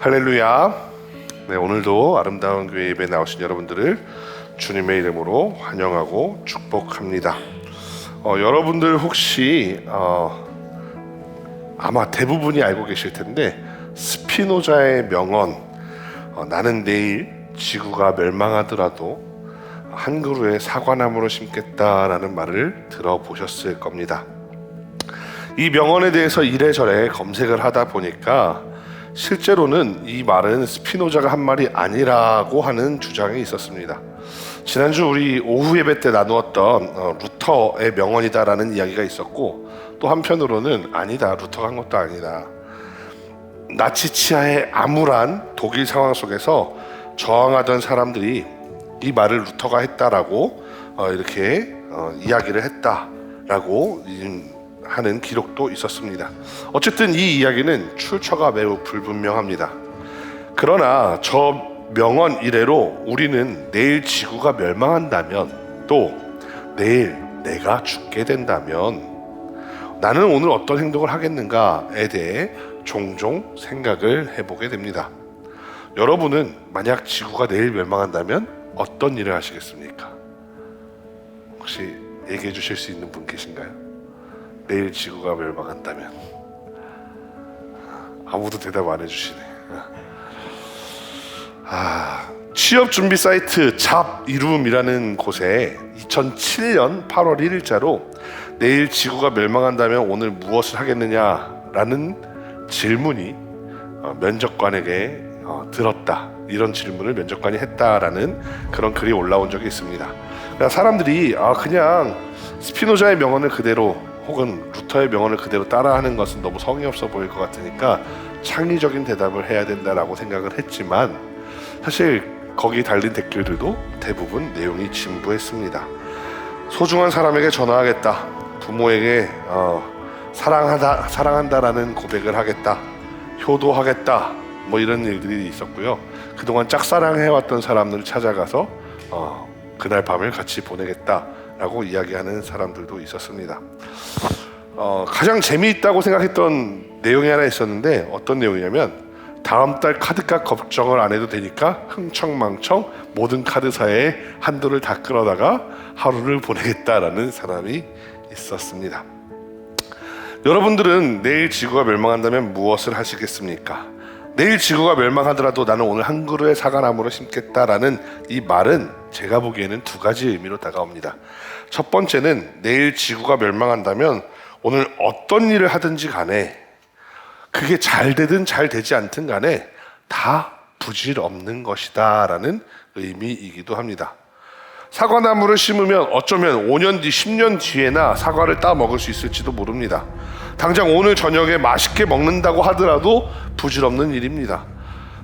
할렐루야. 네, 오늘도 아름다운 교회 예배에 나오신 여러분들을 주님의 이름으로 환영하고 축복합니다. 여러분들 혹시 아마 대부분이 알고 계실 텐데 스피노자의 명언, 나는 내일 지구가 멸망하더라도 한 그루의 사과나무를 심겠다라는 말을 들어보셨을 겁니다. 이 명언에 대해서 이래저래 검색을 하다 보니까 실제로는 이 말은 스피노자가 한 말이 아니라고 하는 주장이 있었습니다. 지난주 우리 오후 예배 때 나누었던 루터의 명언이다라는 이야기가 있었고, 또 한편으로는 아니다, 루터가 한 것도 아니다, 나치 치하의 암울한 독일 상황 속에서 저항하던 사람들이 이 말을 루터가 했다라고 이렇게 이야기를 했다라고 하는 기록도 있었습니다. 어쨌든 이 이야기는 출처가 매우 불분명합니다. 그러나 저 명언 이래로 우리는 내일 지구가 멸망한다면, 또 내일 내가 죽게 된다면 나는 오늘 어떤 행동을 하겠는가에 대해 종종 생각을 해보게 됩니다. 여러분은 만약 지구가 내일 멸망한다면 어떤 일을 하시겠습니까? 혹시 얘기해 주실 수 있는 분 계신가요? 내일 지구가 멸망한다면. 아무도 대답 안 해주시네. 취업 준비 사이트 잡이룸이라는 곳에 2007년 8월 1일자로 내일 지구가 멸망한다면 오늘 무엇을 하겠느냐라는 질문이 면접관에게 들었다, 이런 질문을 면접관이 했다라는 그런 글이 올라온 적이 있습니다. 그러니까 사람들이 그냥 스피노자의 명언을 그대로 혹은 루터의 명언을 그대로 따라하는 것은 너무 성의 없어 보일 것 같으니까 창의적인 대답을 해야 된다라고 생각을 했지만, 사실 거기 달린 댓글들도 대부분 내용이 진부했습니다. 소중한 사람에게 전화하겠다, 부모에게 사랑한다라는 고백을 하겠다, 효도하겠다, 뭐 이런 일들이 있었고요. 그동안 짝사랑해왔던 사람들을 찾아가서 그날 밤을 같이 보내겠다라고 이야기하는 사람들도 있었습니다. 가장 재미있다고 생각했던 내용이 하나 있었는데, 어떤 내용이냐면 다음 달 카드값 걱정을 안 해도 되니까 흥청망청 모든 카드사에 한도를 다 끌어다가 하루를 보내겠다라는 사람이 있었습니다. 여러분들은 내일 지구가 멸망한다면 무엇을 하시겠습니까? 내일 지구가 멸망하더라도 나는 오늘 한 그루의 사과나무를 심겠다라는 이 말은 제가 보기에는 두 가지 의미로 다가옵니다. 첫 번째는 내일 지구가 멸망한다면 오늘 어떤 일을 하든지 간에, 그게 잘 되든 잘 되지 않든 간에 다 부질 없는 것이다 라는 의미이기도 합니다. 사과나무를 심으면 어쩌면 5년 뒤, 10년 뒤에나 사과를 따 먹을 수 있을지도 모릅니다. 당장 오늘 저녁에 맛있게 먹는다고 하더라도 부질없는 일입니다.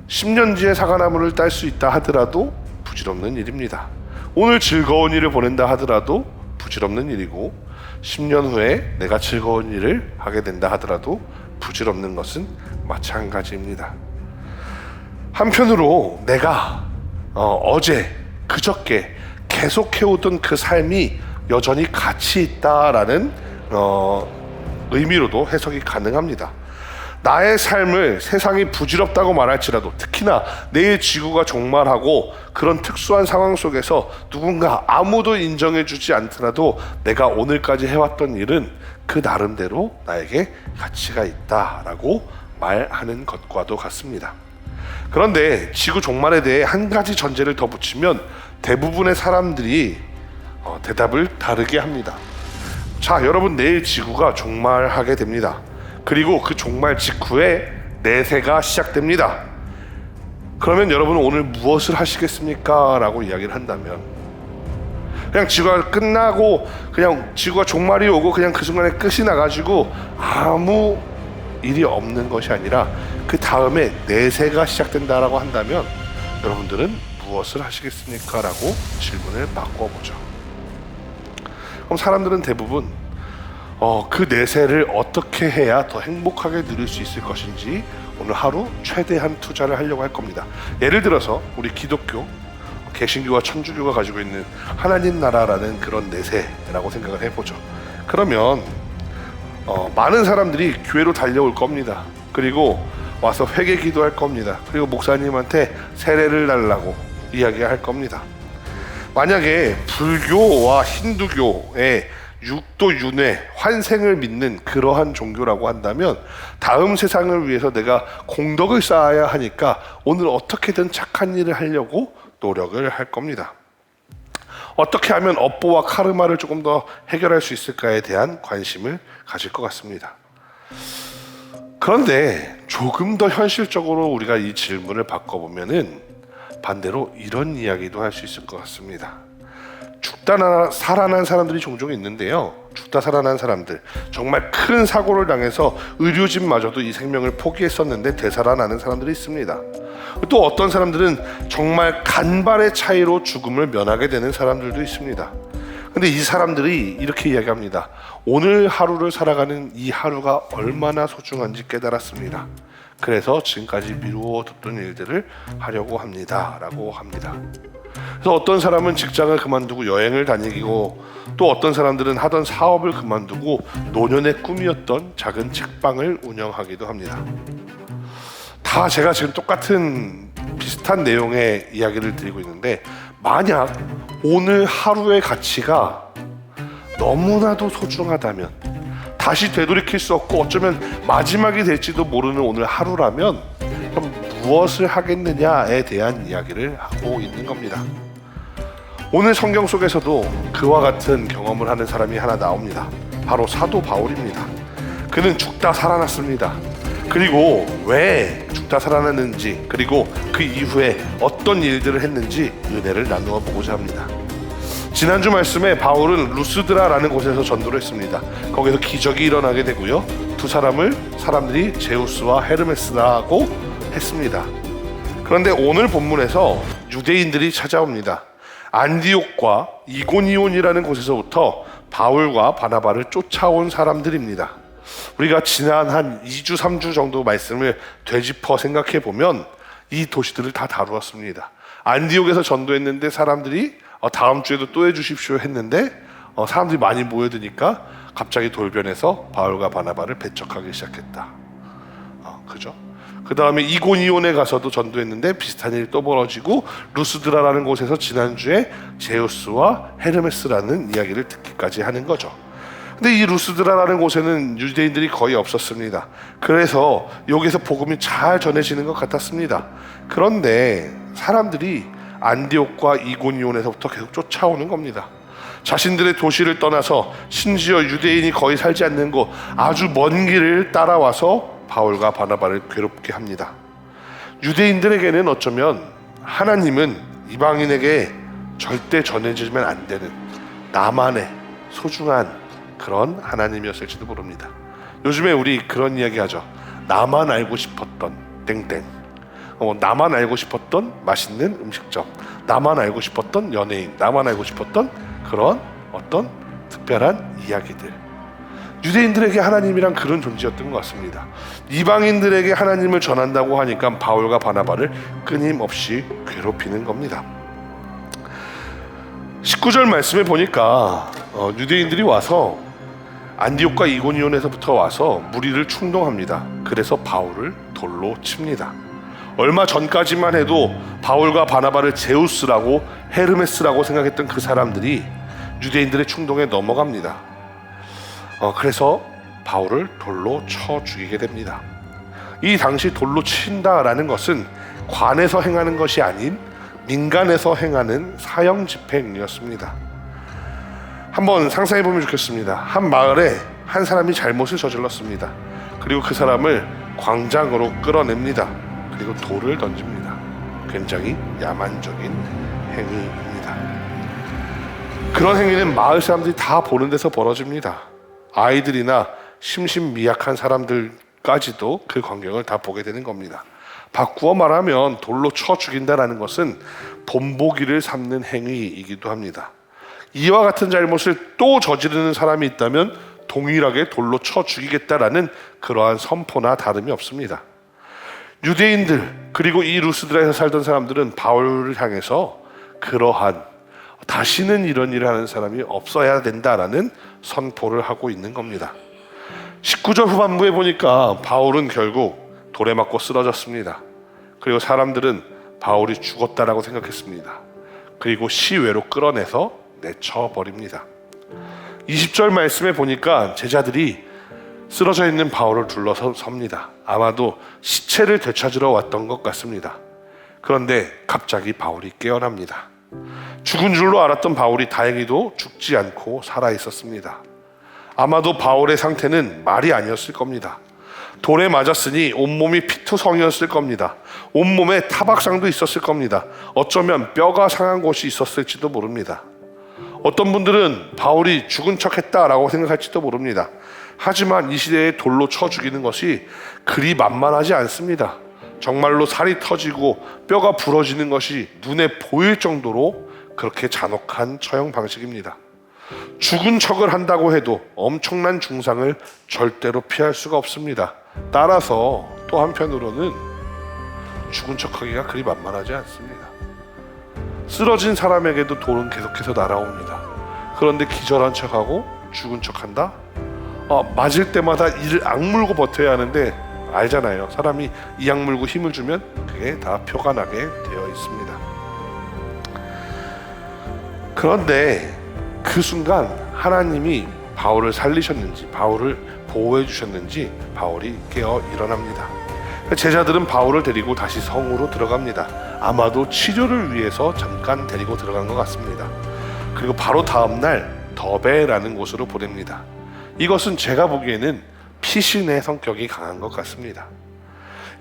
10년 뒤에 사과나무를 딸 수 있다 하더라도 부질없는 일입니다. 오늘 즐거운 일을 보낸다 하더라도 부질없는 일이고, 10년 후에 내가 즐거운 일을 하게 된다 하더라도 부질없는 것은 마찬가지입니다. 한편으로 내가 어제, 그저께 계속해오던 그 삶이 여전히 가치 있다라는 의미로도 해석이 가능합니다. 나의 삶을 세상이 부질없다고 말할지라도, 특히나 내일 지구가 종말하고 그런 특수한 상황 속에서 누군가 아무도 인정해주지 않더라도 내가 오늘까지 해왔던 일은 그 나름대로 나에게 가치가 있다라고 말하는 것과도 같습니다. 그런데 지구 종말에 대해 한 가지 전제를 더 붙이면 대부분의 사람들이 대답을 다르게 합니다. 자, 여러분, 내일 지구가 종말하게 됩니다. 그리고 그 종말 직후에 내세가 시작됩니다. 그러면 여러분은 오늘 무엇을 하시겠습니까? 라고 이야기를 한다면, 그냥 지구가 끝나고 그냥 지구가 종말이 오고 그냥 그 순간에 끝이 나가지고 아무 일이 없는 것이 아니라 그 다음에 내세가 시작된다라고 한다면 여러분들은 무엇을 하시겠습니까? 라고 질문을 바꿔보죠. 그럼 사람들은 대부분 그 내세를 어떻게 해야 더 행복하게 누릴 수 있을 것인지 오늘 하루 최대한 투자를 하려고 할 겁니다. 예를 들어서 우리 기독교, 개신교와 천주교가 가지고 있는 하나님 나라라는 그런 내세라고 생각을 해보죠. 그러면 많은 사람들이 교회로 달려올 겁니다. 그리고 와서 회개 기도할 겁니다. 그리고 목사님한테 세례를 달라고 이야기할 겁니다. 만약에 불교와 힌두교의 육도 윤회, 환생을 믿는 그러한 종교라고 한다면 다음 세상을 위해서 내가 공덕을 쌓아야 하니까 오늘 어떻게든 착한 일을 하려고 노력을 할 겁니다. 어떻게 하면 업보와 카르마를 조금 더 해결할 수 있을까에 대한 관심을 가질 것 같습니다. 그런데 조금 더 현실적으로 우리가 이 질문을 바꿔보면은 반대로 이런 이야기도 할 수 있을 것 같습니다. 죽다 살아난 사람들이 종종 있는데요. 죽다 살아난 사람들, 정말 큰 사고를 당해서 의료진마저도 이 생명을 포기했었는데 되살아나는 사람들이 있습니다. 또 어떤 사람들은 정말 간발의 차이로 죽음을 면하게 되는 사람들도 있습니다. 근데 이 사람들이 이렇게 이야기합니다. 오늘 하루를 살아가는 이 하루가 얼마나 소중한지 깨달았습니다. 그래서 지금까지 미루어뒀던 일들을 하려고 합니다 라고 합니다. 그래서 어떤 사람은 직장을 그만두고 여행을 다니고, 또 어떤 사람들은 하던 사업을 그만두고 노년의 꿈이었던 작은 책방을 운영하기도 합니다. 다 제가 지금 똑같은 비슷한 내용의 이야기를 드리고 있는데, 만약 오늘 하루의 가치가 너무나도 소중하다면, 다시 되돌이킬 수 없고 어쩌면 마지막이 될지도 모르는 오늘 하루라면 그럼 무엇을 하겠느냐에 대한 이야기를 하고 있는 겁니다. 오늘 성경 속에서도 그와 같은 경험을 하는 사람이 하나 나옵니다. 바로 사도 바울입니다. 그는 죽다 살아났습니다. 그리고 왜 죽다 살아났는지, 그리고 그 이후에 어떤 일들을 했는지 은혜를 나누어 보고자 합니다. 지난주 말씀에 바울은 루스드라라는 곳에서 전도를 했습니다. 거기서 기적이 일어나게 되고요. 두 사람들이 제우스와 헤르메스라고 했습니다. 그런데 오늘 본문에서 유대인들이 찾아옵니다. 안디옥과 이고니온이라는 곳에서부터 바울과 바나바를 쫓아온 사람들입니다. 우리가 지난 한 2주, 3주 정도 말씀을 되짚어 생각해 보면 이 도시들을 다 다루었습니다. 안디옥에서 전도했는데 사람들이 다음 주에도 또 해주십시오 했는데 사람들이 많이 모여드니까 갑자기 돌변해서 바울과 바나바를 배척하기 시작했다. 그죠? 그 다음에 이고니온에 가서도 전도했는데 비슷한 일이 또 벌어지고, 루스드라라는 곳에서 지난주에 제우스와 헤르메스라는 이야기를 듣기까지 하는 거죠. 근데 이 루스드라라는 곳에는 유대인들이 거의 없었습니다. 그래서 여기서 복음이 잘 전해지는 것 같았습니다. 그런데 사람들이 안디옥과 이고니온에서부터 계속 쫓아오는 겁니다. 자신들의 도시를 떠나서 심지어 유대인이 거의 살지 않는 곳, 아주 먼 길을 따라와서 바울과 바나바를 괴롭게 합니다. 유대인들에게는 어쩌면 하나님은 이방인에게 절대 전해지면 안 되는 나만의 소중한 그런 하나님이었을지도 모릅니다. 요즘에 우리 그런 이야기 하죠. 나만 알고 싶었던 땡땡, 나만 알고 싶었던 맛있는 음식점, 나만 알고 싶었던 연예인, 나만 알고 싶었던 그런 어떤 특별한 이야기들. 유대인들에게 하나님이란 그런 존재였던 것 같습니다. 이방인들에게 하나님을 전한다고 하니까 바울과 바나바를 끊임없이 괴롭히는 겁니다. 19절 말씀에 보니까 유대인들이 와서 안디옥과 이고니온에서부터 와서 무리를 충동합니다. 그래서 바울을 돌로 칩니다. 얼마 전까지만 해도 바울과 바나바를 제우스라고 헤르메스라고 생각했던 그 사람들이 유대인들의 충동에 넘어갑니다. 그래서 바울을 돌로 쳐 죽이게 됩니다. 이 당시 돌로 친다라는 것은 관에서 행하는 것이 아닌 민간에서 행하는 사형 집행이었습니다. 한번 상상해 보면 좋겠습니다. 한 마을에 한 사람이 잘못을 저질렀습니다. 그리고 그 사람을 광장으로 끌어냅니다. 그리고 돌을 던집니다. 굉장히 야만적인 행위입니다. 그런 행위는 마을 사람들이 다 보는 데서 벌어집니다. 아이들이나 심신미약한 사람들까지도 그 광경을 다 보게 되는 겁니다. 바꾸어 말하면 돌로 쳐 죽인다는 것은 본보기를 삼는 행위이기도 합니다. 이와 같은 잘못을 또 저지르는 사람이 있다면 동일하게 돌로 쳐 죽이겠다라는 그러한 선포나 다름이 없습니다. 유대인들, 그리고 이 루스드라에서 살던 사람들은 바울을 향해서 그러한 다시는 이런 일을 하는 사람이 없어야 된다라는 선포를 하고 있는 겁니다. 19절 후반부에 보니까 바울은 결국 돌에 맞고 쓰러졌습니다. 그리고 사람들은 바울이 죽었다라고 생각했습니다. 그리고 시외로 끌어내서 내쳐버립니다. 20절 말씀에 보니까 제자들이 쓰러져 있는 바울을 둘러서 섭니다. 아마도 시체를 되찾으러 왔던 것 같습니다. 그런데 갑자기 바울이 깨어납니다. 죽은 줄로 알았던 바울이 다행히도 죽지 않고 살아 있었습니다. 아마도 바울의 상태는 말이 아니었을 겁니다. 돌에 맞았으니 온몸이 피투성이었을 겁니다. 온몸에 타박상도 있었을 겁니다. 어쩌면 뼈가 상한 곳이 있었을지도 모릅니다. 어떤 분들은 바울이 죽은 척했다라고 생각할지도 모릅니다. 하지만 이 시대에 돌로 쳐 죽이는 것이 그리 만만하지 않습니다. 정말로 살이 터지고 뼈가 부러지는 것이 눈에 보일 정도로 그렇게 잔혹한 처형 방식입니다. 죽은 척을 한다고 해도 엄청난 중상을 절대로 피할 수가 없습니다. 따라서 또 한편으로는 죽은 척하기가 그리 만만하지 않습니다. 쓰러진 사람에게도 돌은 계속해서 날아옵니다. 그런데 기절한 척하고 죽은 척한다? 맞을 때마다 이를 악물고 버텨야 하는데 알잖아요. 사람이 이 악물고 힘을 주면 그게 다 표가 나게 되어 있습니다. 그런데 그 순간 하나님이 바울을 살리셨는지, 바울을 보호해 주셨는지 바울이 깨어 일어납니다. 제자들은 바울을 데리고 다시 성으로 들어갑니다. 아마도 치료를 위해서 잠깐 데리고 들어간 것 같습니다. 그리고 바로 다음날 더베라는 곳으로 보냅니다. 이것은 제가 보기에는 피신의 성격이 강한 것 같습니다.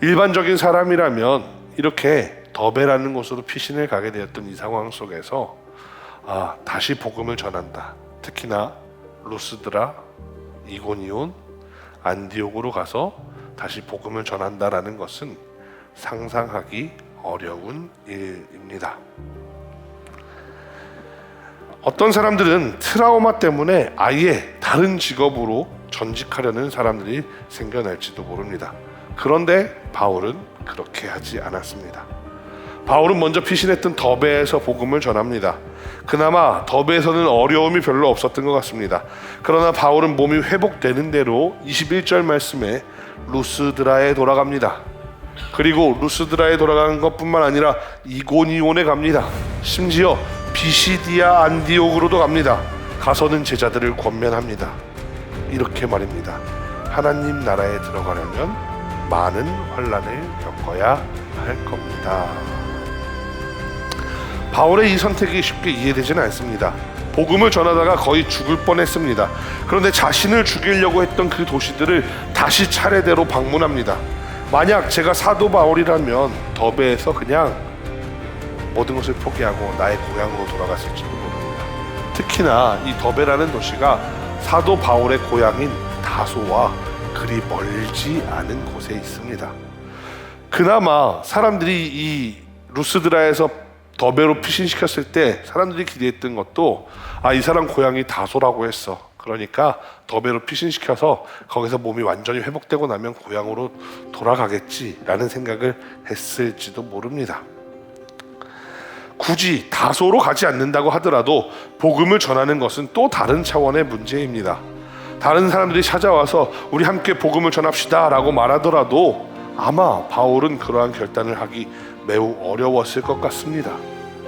일반적인 사람이라면 이렇게 더베라는 곳으로 피신을 가게 되었던 이 상황 속에서 다시 복음을 전한다. 특히나 루스드라, 이고니온, 안디옥으로 가서 다시 복음을 전한다라는 것은 상상하기 어려운 일입니다. 어떤 사람들은 트라우마 때문에 아예 다른 직업으로 전직하려는 사람들이 생겨날지도 모릅니다. 그런데 바울은 그렇게 하지 않았습니다. 바울은 먼저 피신했던 더베에서 복음을 전합니다. 그나마 더베에서는 어려움이 별로 없었던 것 같습니다. 그러나 바울은 몸이 회복되는 대로 21절 말씀에 루스드라에 돌아갑니다. 그리고 루스드라에 돌아가는 것뿐만 아니라 이고니온에 갑니다. 심지어 비시디아 안디옥으로도 갑니다. 가서는 제자들을 권면합니다. 이렇게 말입니다. 하나님 나라에 들어가려면 많은 환난을 겪어야 할 겁니다. 바울의 이 선택이 쉽게 이해되지는 않습니다. 복음을 전하다가 거의 죽을 뻔했습니다. 그런데 자신을 죽이려고 했던 그 도시들을 다시 차례대로 방문합니다. 만약 제가 사도 바울이라면 더베에서 그냥 모든 것을 포기하고 나의 고향으로 돌아갔을지도 모릅니다. 특히나 이 더베라는 도시가 사도 바울의 고향인 다소와 그리 멀지 않은 곳에 있습니다. 그나마 사람들이 이 루스드라에서 더베로 피신시켰을 때 사람들이 기대했던 것도 이 사람 고향이 다소라고 했어. 그러니까 더베로 피신시켜서 거기서 몸이 완전히 회복되고 나면 고향으로 돌아가겠지라는 생각을 했을지도 모릅니다. 굳이 다소로 가지 않는다고 하더라도 복음을 전하는 것은 또 다른 차원의 문제입니다. 다른 사람들이 찾아와서 우리 함께 복음을 전합시다 라고 말하더라도 아마 바울은 그러한 결단을 하기 매우 어려웠을 것 같습니다.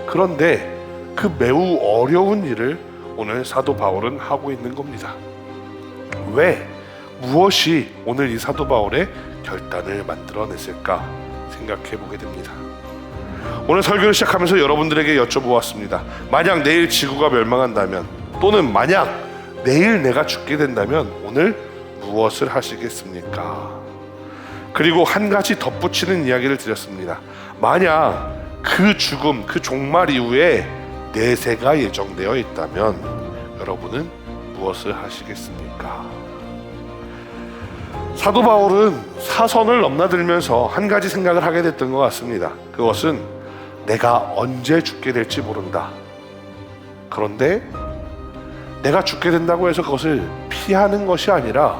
그런데 그 매우 어려운 일을 오늘 사도 바울은 하고 있는 겁니다. 왜? 무엇이 오늘 이 사도 바울의 결단을 만들어냈을까 생각해 보게 됩니다. 오늘 설교를 시작하면서 여러분들에게 여쭤보았습니다. 만약 내일 지구가 멸망한다면, 또는 만약 내일 내가 죽게 된다면 오늘 무엇을 하시겠습니까? 그리고 한 가지 덧붙이는 이야기를 드렸습니다. 만약 그 죽음, 그 종말 이후에 내세가 예정되어 있다면 여러분은 무엇을 하시겠습니까? 사도 바울은 사선을 넘나들면서 한 가지 생각을 하게 됐던 것 같습니다. 그것은 내가 언제 죽게 될지 모른다. 그런데 내가 죽게 된다고 해서 그것을 피하는 것이 아니라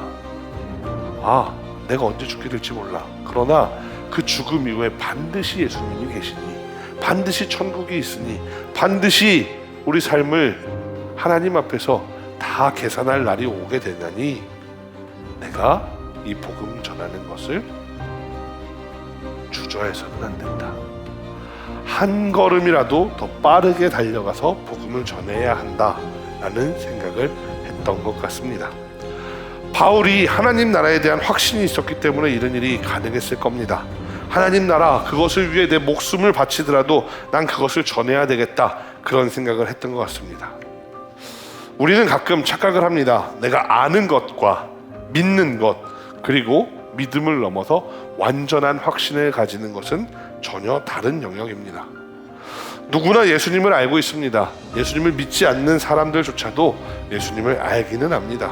내가 언제 죽게 될지 몰라. 그러나 그 죽음 이후에 반드시 예수님이 계시니, 반드시 천국이 있으니, 반드시 우리 삶을 하나님 앞에서 다 계산할 날이 오게 되나니 내가 이 복음 전하는 것을 주저해서는 안 된다. 한 걸음이라도 더 빠르게 달려가서 복음을 전해야 한다라는 생각을 했던 것 같습니다. 바울이 하나님 나라에 대한 확신이 있었기 때문에 이런 일이 가능했을 겁니다. 하나님 나라, 그것을 위해 내 목숨을 바치더라도 난 그것을 전해야 되겠다, 그런 생각을 했던 것 같습니다. 우리는 가끔 착각을 합니다. 내가 아는 것과 믿는 것, 그리고 믿음을 넘어서 완전한 확신을 가지는 것은 전혀 다른 영역입니다. 누구나 예수님을 알고 있습니다. 예수님을 믿지 않는 사람들조차도 예수님을 알기는 합니다.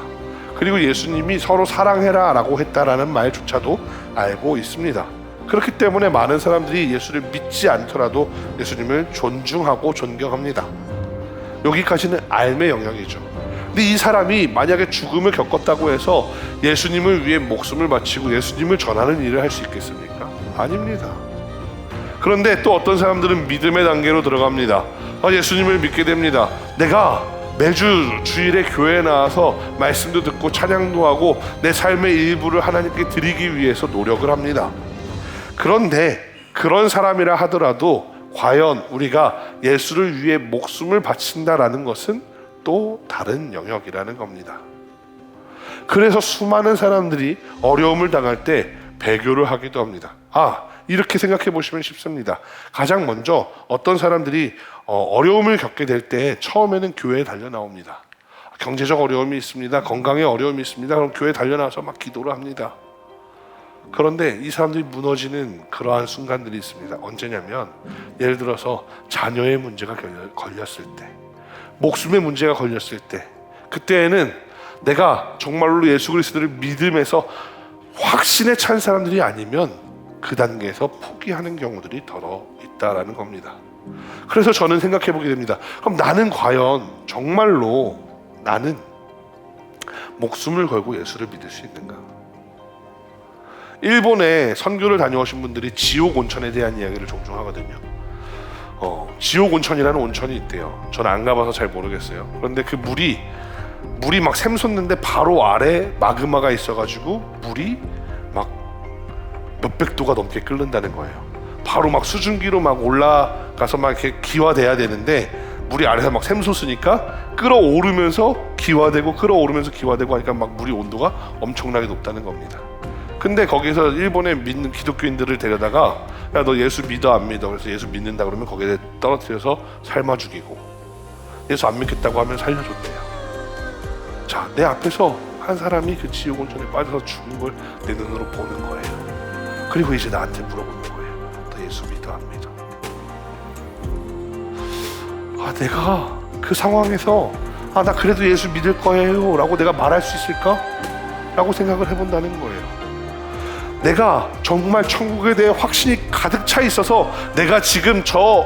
그리고 예수님이 서로 사랑해라 라고 했다라는 말조차도 알고 있습니다. 그렇기 때문에 많은 사람들이 예수를 믿지 않더라도 예수님을 존중하고 존경합니다. 여기까지는 알의 영역이죠. 근데 이 사람이 만약에 죽음을 겪었다고 해서 예수님을 위해 목숨을 바치고 예수님을 전하는 일을 할 수 있겠습니까? 아닙니다. 그런데 또 어떤 사람들은 믿음의 단계로 들어갑니다. 예수님을 믿게 됩니다. 내가 매주 주일에 교회에 나와서 말씀도 듣고 찬양도 하고 내 삶의 일부를 하나님께 드리기 위해서 노력을 합니다. 그런데 그런 사람이라 하더라도 과연 우리가 예수를 위해 목숨을 바친다라는 것은 또 다른 영역이라는 겁니다. 그래서 수많은 사람들이 어려움을 당할 때 배교를 하기도 합니다. 이렇게 생각해 보시면 쉽습니다. 가장 먼저 어떤 사람들이 어려움을 겪게 될 때 처음에는 교회에 달려 나옵니다. 경제적 어려움이 있습니다. 건강에 어려움이 있습니다. 그럼 교회에 달려 나와서 막 기도를 합니다. 그런데 이 사람들이 무너지는 그러한 순간들이 있습니다. 언제냐면 예를 들어서 자녀의 문제가 걸렸을 때, 목숨의 문제가 걸렸을 때, 그때에는 내가 정말로 예수 그리스도를 믿음에서 확신에 찬 사람들이 아니면 그 단계에서 포기하는 경우들이 더러 있다라는 겁니다. 그래서 저는 생각해 보게 됩니다. 그럼 나는 과연 정말로 나는 목숨을 걸고 예수를 믿을 수 있는가? 일본에 선교를 다녀오신 분들이 지옥 온천에 대한 이야기를 종종 하거든요. 지옥 온천이라는 온천이 있대요. 저는 안 가봐서 잘 모르겠어요. 그런데 그 물이 막 샘솟는데 바로 아래 마그마가 있어가지고 물이 막 몇백 도가 넘게 끓는다는 거예요. 바로 막 수증기로 막 올라가서 막 이렇게 기화돼야 되는데 물이 아래서 막 샘솟으니까 끌어오르면서 기화되고 하니까 막 물이 온도가 엄청나게 높다는 겁니다. 근데 거기서 일본에 믿는 기독교인들을 데려다가 야, 너 예수 믿어 안 믿어? 그래서 예수 믿는다 그러면 거기에 떨어뜨려서 삶아 죽이고, 예수 안 믿겠다고 하면 살려줬대요. 자, 내 앞에서 한 사람이 그 지옥 온천에 빠져서 죽은 걸 내 눈으로 보는 거예요. 그리고 이제 나한테 물어보는 거예요. 너 예수 믿어 안 믿어? 내가 그 상황에서 나 그래도 예수 믿을 거예요 라고 내가 말할 수 있을까? 라고 생각을 해본다는 거예요. 내가 정말 천국에 대해 확신이 가득 차 있어서 내가 지금 저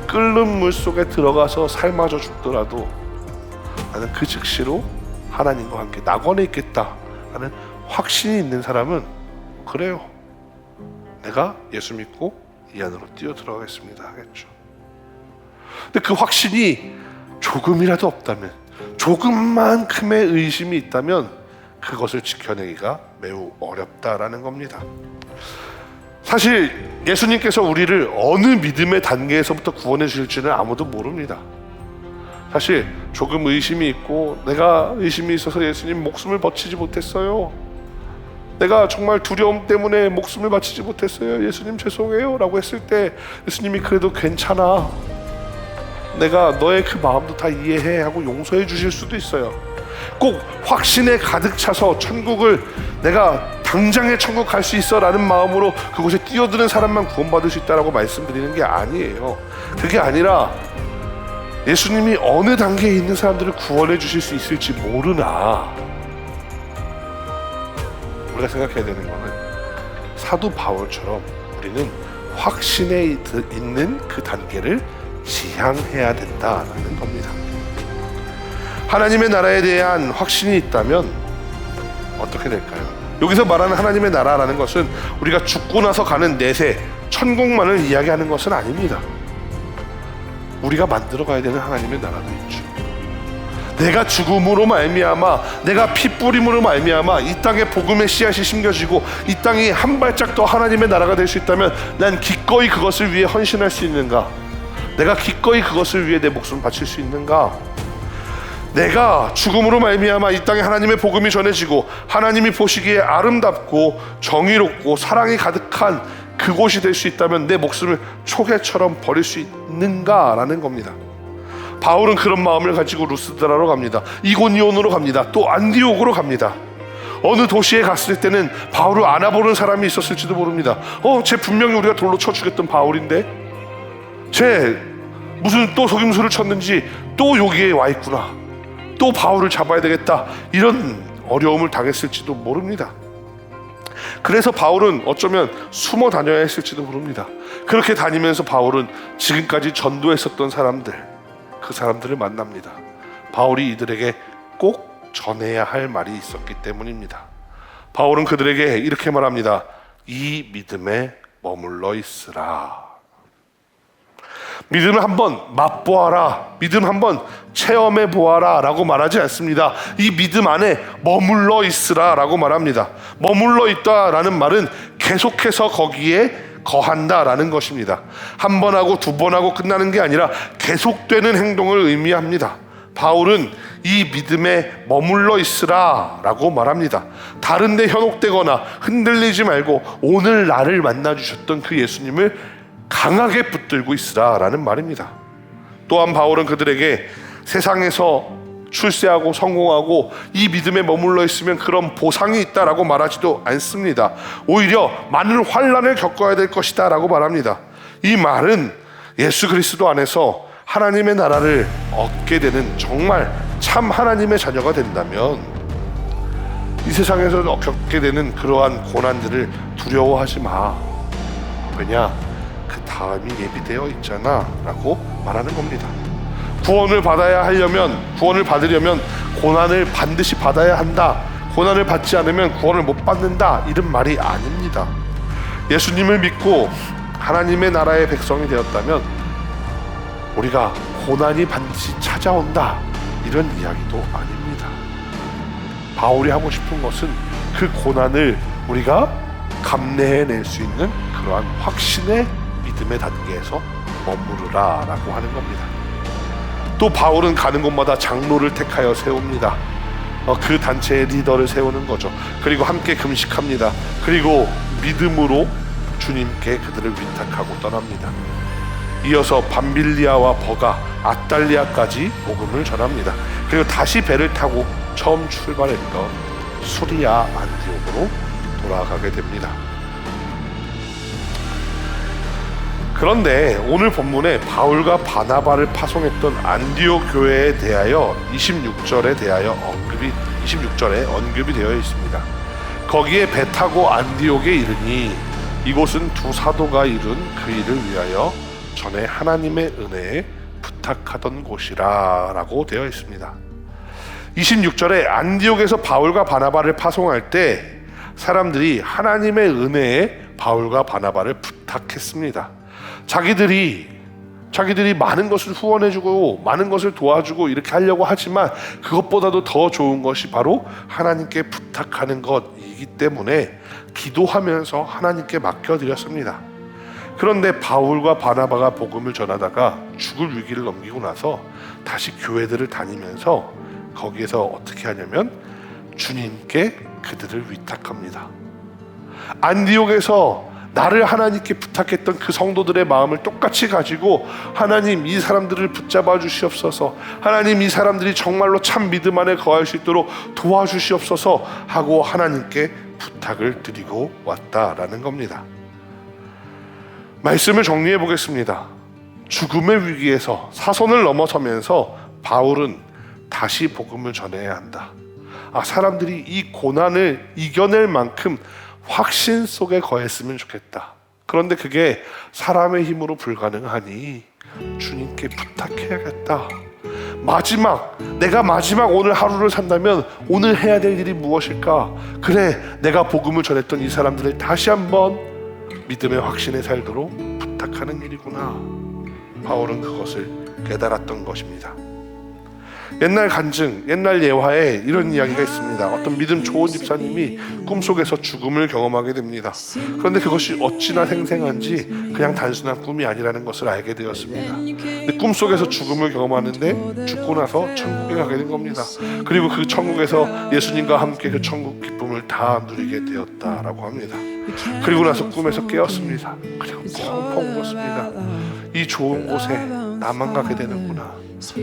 끓는 물 속에 들어가서 삶아져 죽더라도 나는 그 즉시로 하나님과 함께 낙원에 있겠다 하는 확신이 있는 사람은 그래요, 내가 예수 믿고 이 안으로 뛰어 들어가겠습니다 하겠죠. 근데 그 확신이 조금이라도 없다면, 조금만큼의 의심이 있다면 그것을 지켜내기가 매우 어렵다라는 겁니다. 사실 예수님께서 우리를 어느 믿음의 단계에서부터 구원해 주실지는 아무도 모릅니다. 사실 조금 의심이 있고 내가 의심이 있어서 예수님 목숨을 바치지 못했어요, 내가 정말 두려움 때문에 목숨을 바치지 못했어요, 예수님 죄송해요 라고 했을 때 예수님이 그래도 괜찮아, 내가 너의 그 마음도 다 이해해 하고 용서해 주실 수도 있어요. 꼭 확신에 가득 차서 천국을 내가 당장에 천국 갈 수 있어 라는 마음으로 그곳에 뛰어드는 사람만 구원받을 수 있다라고 말씀드리는 게 아니에요. 그게 아니라 예수님이 어느 단계에 있는 사람들을 구원해 주실 수 있을지 모르나, 우리가 생각해야 되는 거는 사도 바울처럼 우리는 확신에 있는 그 단계를 지향해야 된다는 겁니다. 하나님의 나라에 대한 확신이 있다면 어떻게 될까요? 여기서 말하는 하나님의 나라라는 것은 우리가 죽고 나서 가는 내세, 천국만을 이야기하는 것은 아닙니다. 우리가 만들어가야 되는 하나님의 나라도 있죠. 내가 죽음으로 말미암아, 내가 피 뿌림으로 말미암아 이 땅에 복음의 씨앗이 심겨지고 이 땅이 한 발짝 더 하나님의 나라가 될 수 있다면 난 기꺼이 그것을 위해 헌신할 수 있는가? 내가 기꺼이 그것을 위해 내 목숨을 바칠 수 있는가? 내가 죽음으로 말미암아 이 땅에 하나님의 복음이 전해지고 하나님이 보시기에 아름답고 정의롭고 사랑이 가득한 그곳이 될 수 있다면 내 목숨을 초계처럼 버릴 수 있는가라는 겁니다. 바울은 그런 마음을 가지고 루스드라로 갑니다. 이고니온으로 갑니다. 또 안디옥으로 갑니다. 어느 도시에 갔을 때는 바울을 알아보는 사람이 있었을지도 모릅니다. 쟤 분명히 우리가 돌로 쳐 죽였던 바울인데 쟤 무슨 또 속임수를 쳤는지 또 여기에 와 있구나, 또 바울을 잡아야 되겠다, 이런 어려움을 당했을지도 모릅니다. 그래서 바울은 어쩌면 숨어 다녀야 했을지도 모릅니다. 그렇게 다니면서 바울은 지금까지 전도했었던 사람들, 그 사람들을 만납니다. 바울이 이들에게 꼭 전해야 할 말이 있었기 때문입니다. 바울은 그들에게 이렇게 말합니다. 이 믿음에 머물러 있으라. 믿음을 한번 맛보아라, 믿음 한번 체험해 보아라 라고 말하지 않습니다. 이 믿음 안에 머물러 있으라 라고 말합니다. 머물러 있다 라는 말은 계속해서 거기에 거한다 라는 것입니다. 한 번 하고 두 번 하고 끝나는 게 아니라 계속되는 행동을 의미합니다. 바울은 이 믿음에 머물러 있으라 라고 말합니다. 다른 데 현혹되거나 흔들리지 말고 오늘 나를 만나주셨던 그 예수님을 강하게 붙들고 있으라 라는 말입니다. 또한 바울은 그들에게 세상에서 출세하고 성공하고 이 믿음에 머물러 있으면 그런 보상이 있다라고 말하지도 않습니다. 오히려 많은 환난을 겪어야 될 것이다 라고 말합니다. 이 말은 예수 그리스도 안에서 하나님의 나라를 얻게 되는 정말 참 하나님의 자녀가 된다면 이 세상에서 겪게 되는 그러한 고난들을 두려워하지 마. 왜냐? 그 다음이 예비되어 있잖아 라고 말하는 겁니다. 구원을 받으려면 고난을 반드시 받아야 한다, 고난을 받지 않으면 구원을 못 받는다, 이런 말이 아닙니다. 예수님을 믿고 하나님의 나라의 백성이 되었다면 우리가 고난이 반드시 찾아온다, 이런 이야기도 아닙니다. 바울이 하고 싶은 것은 그 고난을 우리가 감내해낼 수 있는 그러한 확신의 믿음의 단계에서 머무르라 라고 하는 겁니다. 또 바울은 가는 곳마다 장로를 택하여 세웁니다. 그 단체의 리더를 세우는 거죠. 그리고 함께 금식합니다. 그리고 믿음으로 주님께 그들을 위탁하고 떠납니다. 이어서 밤빌리아와 버가, 아탈리아까지 복음을 전합니다. 그리고 다시 배를 타고 처음 출발했던 수리아 안디옥으로 돌아가게 됩니다. 그런데 오늘 본문에 바울과 바나바를 파송했던 안디옥 교회에 대하여 26절에 언급이 되어 있습니다. 거기에 배 타고 안디옥에 이르니 이곳은 두 사도가 이룬 그 일을 위하여 전에 하나님의 은혜에 부탁하던 곳이라 라고 되어 있습니다. 26절에 안디옥에서 바울과 바나바를 파송할 때 사람들이 하나님의 은혜에 바울과 바나바를 부탁했습니다. 자기들이 많은 것을 후원해주고 많은 것을 도와주고 이렇게 하려고 하지만 그것보다도 더 좋은 것이 바로 하나님께 부탁하는 것이기 때문에 기도하면서 하나님께 맡겨드렸습니다. 그런데 바울과 바나바가 복음을 전하다가 죽을 위기를 넘기고 나서 다시 교회들을 다니면서 거기에서 어떻게 하냐면 주님께 그들을 위탁합니다. 안디옥에서 나를 하나님께 부탁했던 그 성도들의 마음을 똑같이 가지고 하나님 이 사람들을 붙잡아 주시옵소서, 하나님 이 사람들이 정말로 참 믿음 안에 거할 수 있도록 도와주시옵소서 하고 하나님께 부탁을 드리고 왔다라는 겁니다. 말씀을 정리해 보겠습니다. 죽음의 위기에서 사선을 넘어서면서 바울은 다시 복음을 전해야 한다. 사람들이 이 고난을 이겨낼 만큼 확신 속에 거했으면 좋겠다. 그런데 그게 사람의 힘으로 불가능하니 주님께 부탁해야겠다. 내가 마지막 오늘 하루를 산다면 오늘 해야 될 일이 무엇일까? 그래, 내가 복음을 전했던 이 사람들을 다시 한번 믿음의 확신에 살도록 부탁하는 일이구나. 바울은 그것을 깨달았던 것입니다. 옛날 간증, 옛날 예화에 이런 이야기가 있습니다. 어떤 믿음 좋은 집사님이 꿈속에서 죽음을 경험하게 됩니다. 그런데 그것이 어찌나 생생한지 그냥 단순한 꿈이 아니라는 것을 알게 되었습니다. 근데 꿈속에서 죽음을 경험하는데 죽고 나서 천국에 가게 된 겁니다. 그리고 그 천국에서 예수님과 함께 그 천국 기쁨을 다 누리게 되었다라고 합니다. 그리고 나서 꿈에서 깨었습니다. 그리고 펑펑 울었습니다. 이 좋은 곳에 나만 가게 되는구나.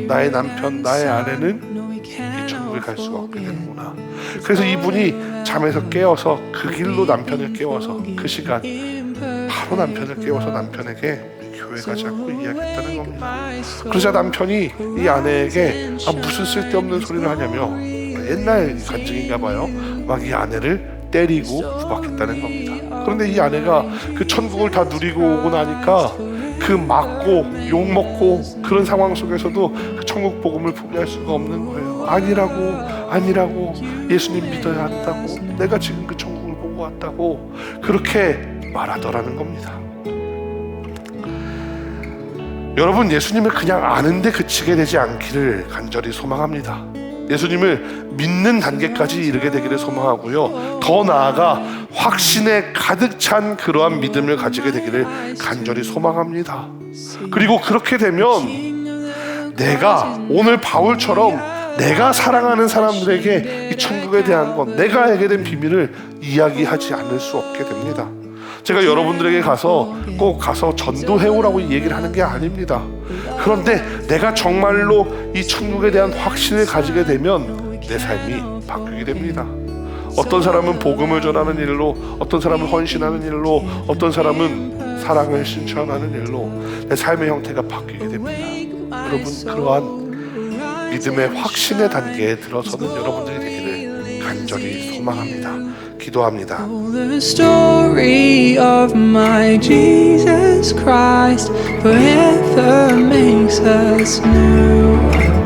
나의 남편, 나의 아내는 이 천국에 갈 수가 없게 되는구나. 그래서 이분이 잠에서 깨어서 그 길로 남편을 깨워서 그 시간 바로 남편을 깨워서 남편에게 교회 가자고 이야기했다는 겁니다. 그러자 남편이 이 아내에게 무슨 쓸데없는 소리를 하냐며 옛날 간증인가 봐요. 막 이 아내를 때리고 구박했다는 겁니다. 그런데 이 아내가 그 천국을 다 누리고 오고 나니까 그 맞고 욕먹고 그런 상황 속에서도 그 천국 복음을 포기할 수가 없는 거예요. 아니라고 예수님 믿어야 한다고, 내가 지금 그 천국을 보고 왔다고 그렇게 말하더라는 겁니다. 여러분, 예수님을 그냥 아는데 그치게 되지 않기를 간절히 소망합니다. 예수님을 믿는 단계까지 이르게 되기를 소망하고요, 더 나아가 확신에 가득 찬 그러한 믿음을 가지게 되기를 간절히 소망합니다. 그리고 그렇게 되면 내가 오늘 바울처럼 내가 사랑하는 사람들에게 이 천국에 대한 건, 내가 알게 된 비밀을 이야기하지 않을 수 없게 됩니다. 제가 여러분들에게 꼭 가서 전도해오라고 얘기를 하는 게 아닙니다. 그런데 내가 정말로 이 천국에 대한 확신을 가지게 되면 내 삶이 바뀌게 됩니다. 어떤 사람은 복음을 전하는 일로, 어떤 사람은 헌신하는 일로, 어떤 사람은 사랑을 실천하는 일로 내 삶의 형태가 바뀌게 됩니다. 여러분, 그러한 믿음의 확신의 단계에 들어서는 여러분들이 되기를 간절히 소망합니다. 기도합니다. The story of my Jesus Christ forever makes us new.